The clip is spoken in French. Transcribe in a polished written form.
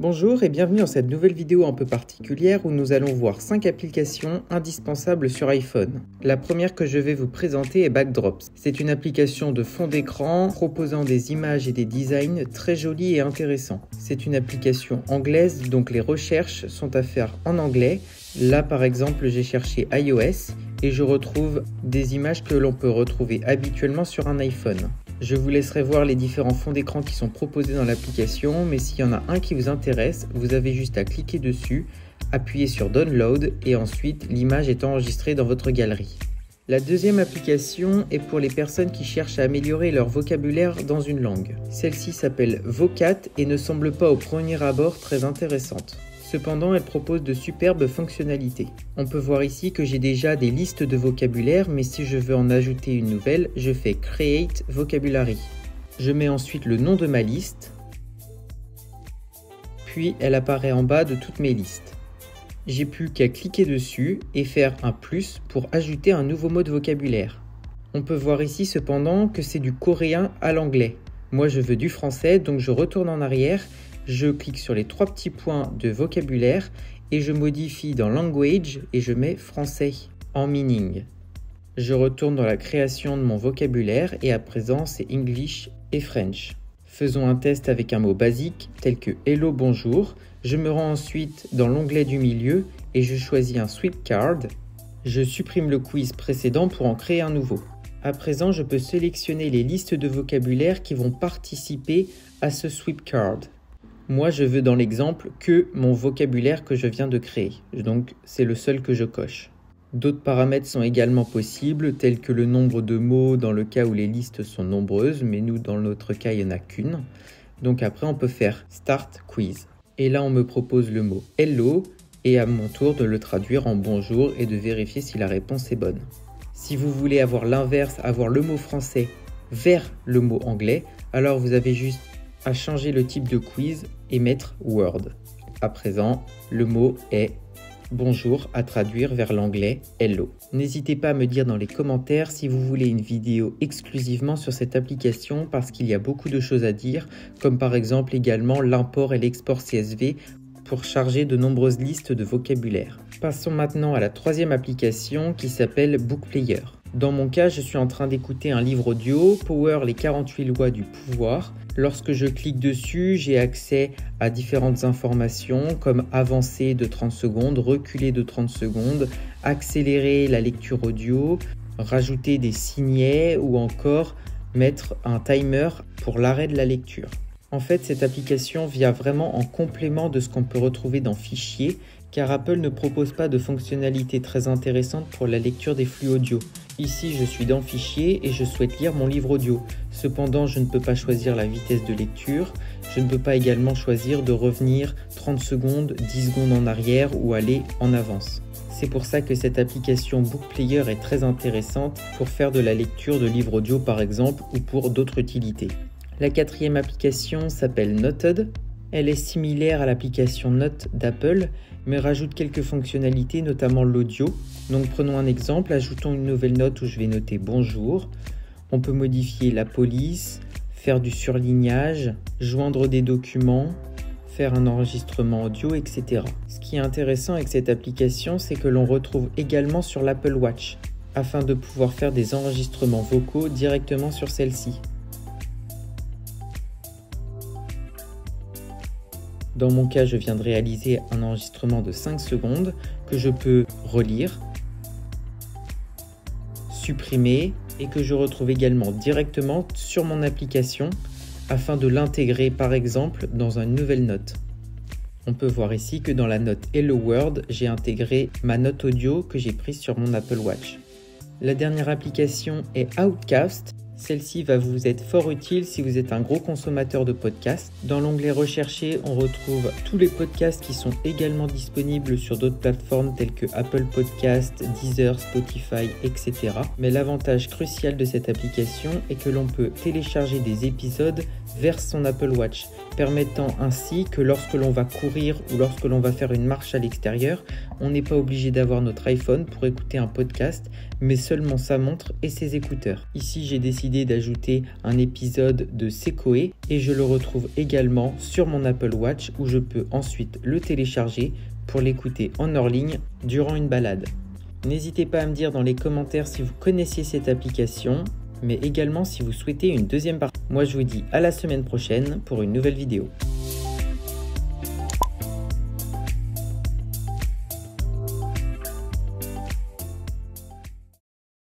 Bonjour et bienvenue dans cette nouvelle vidéo un peu particulière où nous allons voir 5 applications indispensables sur iPhone. La première que je vais vous présenter est Backdrops. C'est une application de fond d'écran proposant des images et des designs très jolis et intéressants. C'est une application anglaise, donc les recherches sont à faire en anglais. Là par exemple j'ai cherché iOS et je retrouve des images que l'on peut retrouver habituellement sur un iPhone. Je vous laisserai voir les différents fonds d'écran qui sont proposés dans l'application, mais s'il y en a un qui vous intéresse, vous avez juste à cliquer dessus, appuyer sur Download et ensuite l'image est enregistrée dans votre galerie. La deuxième application est pour les personnes qui cherchent à améliorer leur vocabulaire dans une langue. Celle-ci s'appelle Vocat et ne semble pas au premier abord très intéressante. Cependant, elle propose de superbes fonctionnalités. On peut voir ici que j'ai déjà des listes de vocabulaire, mais si je veux en ajouter une nouvelle, je fais Create Vocabulary. Je mets ensuite le nom de ma liste, puis elle apparaît en bas de toutes mes listes. J'ai plus qu'à cliquer dessus et faire un plus pour ajouter un nouveau mot de vocabulaire. On peut voir ici cependant que c'est du coréen à l'anglais. Moi je veux du français, donc je retourne en arrière. Je clique sur les 3 petits points de vocabulaire et je modifie dans Language et je mets français en meaning. Je retourne dans la création de mon vocabulaire et à présent c'est English et French. Faisons un test avec un mot basique tel que Hello, bonjour. Je me rends ensuite dans l'onglet du milieu et je choisis un sweep card. Je supprime le quiz précédent pour en créer un nouveau. À présent, je peux sélectionner les listes de vocabulaire qui vont participer à ce sweep card. Moi, je veux dans l'exemple que mon vocabulaire que je viens de créer, donc c'est le seul que je coche. D'autres paramètres sont également possibles, tels que le nombre de mots dans le cas où les listes sont nombreuses, mais nous, dans notre cas, il n'y en a qu'une. Donc après, on peut faire Start Quiz. Et là, on me propose le mot Hello, et à mon tour de le traduire en bonjour et de vérifier si la réponse est bonne. Si vous voulez avoir l'inverse, avoir le mot français vers le mot anglais, alors vous avez juste à changer le type de quiz et mettre Word. À présent, le mot est bonjour à traduire vers l'anglais hello. N'hésitez pas à me dire dans les commentaires si vous voulez une vidéo exclusivement sur cette application parce qu'il y a beaucoup de choses à dire, comme par exemple également l'import et l'export CSV pour charger de nombreuses listes de vocabulaire. Passons maintenant à la troisième application qui s'appelle Book Player. Dans mon cas, je suis en train d'écouter un livre audio, Power les 48 lois du pouvoir. Lorsque je clique dessus, j'ai accès à différentes informations comme avancer de 30 secondes, reculer de 30 secondes, accélérer la lecture audio, rajouter des signets ou encore mettre un timer pour l'arrêt de la lecture. En fait, cette application vient vraiment en complément de ce qu'on peut retrouver dans Fichier, car Apple ne propose pas de fonctionnalités très intéressantes pour la lecture des flux audio. Ici, je suis dans Fichier et je souhaite lire mon livre audio. Cependant, je ne peux pas choisir la vitesse de lecture. Je ne peux pas également choisir de revenir 30 secondes, 10 secondes en arrière ou aller en avance. C'est pour ça que cette application Book Player est très intéressante pour faire de la lecture de livres audio par exemple ou pour d'autres utilités. La quatrième application s'appelle Noted. Elle est similaire à l'application Notes d'Apple, mais rajoute quelques fonctionnalités, notamment l'audio. Donc prenons un exemple, ajoutons une nouvelle note où je vais noter bonjour. On peut modifier la police, faire du surlignage, joindre des documents, faire un enregistrement audio, etc. Ce qui est intéressant avec cette application, c'est que l'on retrouve également sur l'Apple Watch, afin de pouvoir faire des enregistrements vocaux directement sur celle-ci. Dans mon cas, je viens de réaliser un enregistrement de 5 secondes que je peux relire, supprimer et que je retrouve également directement sur mon application afin de l'intégrer par exemple dans une nouvelle note. On peut voir ici que dans la note Hello World, j'ai intégré ma note audio que j'ai prise sur mon Apple Watch. La dernière application est Outcast. Celle-ci va vous être fort utile si vous êtes un gros consommateur de podcasts. Dans l'onglet Rechercher, on retrouve tous les podcasts qui sont également disponibles sur d'autres plateformes telles que Apple Podcasts, Deezer, Spotify, etc. Mais l'avantage crucial de cette application est que l'on peut télécharger des épisodes vers son Apple Watch. permettant ainsi que lorsque l'on va courir ou lorsque l'on va faire une marche à l'extérieur, on n'est pas obligé d'avoir notre iPhone pour écouter un podcast, mais seulement sa montre et ses écouteurs. Ici, j'ai décidé d'ajouter un épisode de Sekoe et je le retrouve également sur mon Apple Watch où je peux ensuite le télécharger pour l'écouter en hors ligne durant une balade. N'hésitez pas à me dire dans les commentaires si vous connaissiez cette application, mais également si vous souhaitez une deuxième partie. Moi je vous dis à la semaine prochaine pour une nouvelle vidéo.